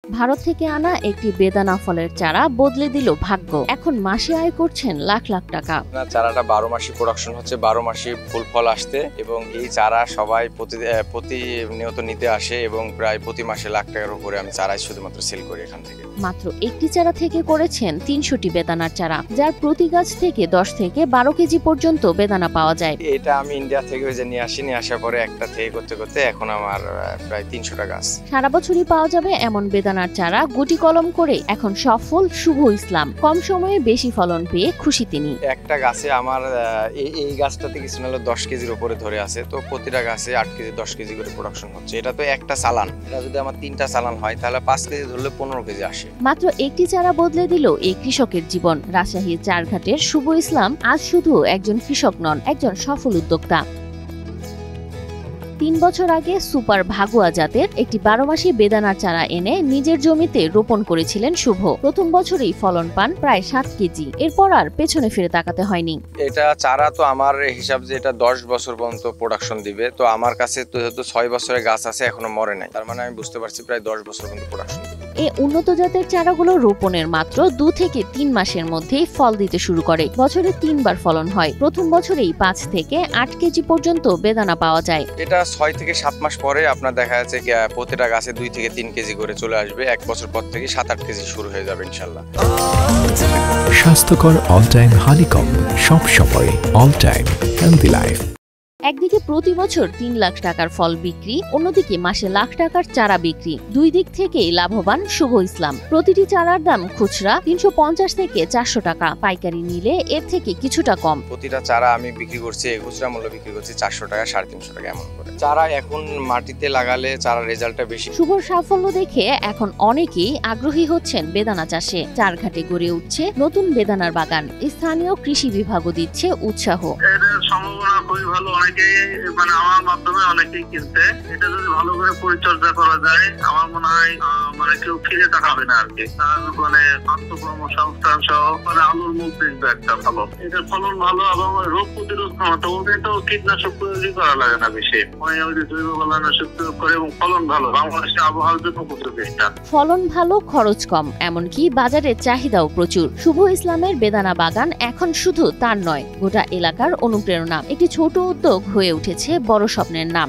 ভারত থেকে আনা একটি বেদানা ফলের চারা বদলে দিল ভাগ্য। এখন মাসে আয় করছেন লাখ লাখ টাকা। চারাটা 12 মাসই প্রোডাকশন হচ্ছে, 12 মাসই ফুল ফল আসতে, এবং এই চারা সবাই প্রতিনিয়ত নিতে আসে এবং প্রায় প্রতি মাসে লাখ টাকার উপরে আমি চারাই শুধুমাত্র সেল করি এখান থেকে। মাত্র একটি চারা থেকে করেছেন 300টি বেদানার চারা, যার প্রতি গাছ থেকে 10 থেকে 12 কেজি পর্যন্ত বেদানা পাওয়া যায়। এটা আমি ইন্ডিয়া থেকে নিয়ে আসার পরে একটা থেকে করতে করতে এখন আমার প্রায় 300টা গাছ। সারা বছরই পাওয়া যাবে এমন বেদানার চারা গুটি কলম করে এখন সফল শুভ ইসলাম। কম সময়ে বেশি ফলন পেয়ে খুশি তিনি। একটা গাছে আমার এই গাছটাতে কিছু নাহলে 10 কেজির উপরে ধরে আছে, তো প্রতিটা গাছে 8 কেজি 10 কেজি করে প্রোডাকশন হচ্ছে। এটা তো একটা চালান, এটা যদি আমার 3টা চালান হয় তাহলে 5 কেজি ধরলে 15 কেজি আসে। মাত্র একটি চারা বদলে দিল এই কৃষকের জীবন। রাজশাহীর চারঘাটের শুভ ইসলাম আজ শুধু একজন কৃষক নন, একজন সফল উদ্যোক্তা। 3 বছর আগে সুপার ভাগুয়া জাতের একটি 12 মাসি বেদানার চারা এনে নিজের জমিতে রোপণ করেছিলেন শুভ। প্রথম বছরেই ফলন পান প্রায় 7 কেজি। এরপর আর পেছনে ফিরে তাকাতে হয়নি। এটা চারা তো আমার হিসাব যে এটা 10 বছর পর্যন্ত প্রোডাকশন দিবে, তো আমার কাছে তো যেহেতু 6 বছরের গাছ আছে এখনো মরে নাই, তার মানে আমি বুঝতে পারছি প্রায় 10 বছর পর্যন্ত প্রোডাকশন দিবে। এই উন্নত জাতের চারাগুলো রোপণের মাত্র 2 থেকে 3 মাসের মধ্যেই ফল দিতে শুরু করে। বছরে 3 বার ফলন হয়। প্রথম বছরেই 5 থেকে 8 কেজি পর্যন্ত বেদানা পাওয়া যায়। এটা 6 থেকে 7 মাস পরে আপনার দেখা যাচ্ছে প্রতিটা গাছে 2 থেকে 3 কেজি করে চলে আসবে। 1 বছর পর থেকে 7-8 কেজি শুরু হয়ে যাবে ইনশাল্লাহ। স্বাস্থ্যকর অল টাইম হানিকম, সব সময় অল টাইম হেলদি লাইফ। একদিকে প্রতি বছর 3 লাখ টাকার ফল বিক্রি, অন্যদিকে মাসে লাখ টাকার চারা বিক্রি। দুই দিক থেকেই লাভবান শুভ ইসলাম। প্রতিটি চারার দাম খুচরা 350 থেকে 400 টাকা, পাইকারি নিলে এর থেকে কিছুটা কম। প্রতিটা চারা আমি বিক্রি করছি, খুচরা মূল্য বিক্রি করছি 400 টাকা 350 টাকা এমন করে। চারা এখন মাটিতে লাগালে চারা রেজাল্টটা বেশি। শুভর সাফল্য দেখে এখন অনেকেই আগ্রহী হচ্ছেন বেদানা চাষে। চারঘাটে গড়ে উঠছে নতুন বেদানার বাগান। স্থানীয় কৃষি বিভাগও দিচ্ছে উৎসাহ। সম্ভাবনা খুবই ভালো, অনেকেই আমার মাধ্যমে অনেকেই কিনতে। এটা যদি ভালো করে পরিচর্যা করা যায় আমার মনে হয় কেউ ফিরে তাকাবে না আর কি। আত্মকর্মসংস্থান সহ আলুর মুখ দেখবে একটা ভালো। এটার ফলন ভালো এবং রোগ প্রতিরোধ ক্ষমতা, ওদের তো কীটনাশক প্রয়োগই করা লাগে না বেশি। জৈব কীটনাশক প্রয়োগ করে এবং ফলন ভালো। বাংলাদেশের আবহাওয়ার জন্য উপযোগী এটা। ফলন ভালো, খরচ কম, এমনকি বাজারে চাহিদাও প্রচুর। শুভ ইসলামের বেদানা বাগান এখন শুধু তার নয়, গোটা এলাকার অনুপ্রেরণা। একটি ছোট উদ্যোগ হয়ে উঠেছে বড় স্বপ্নের নাম।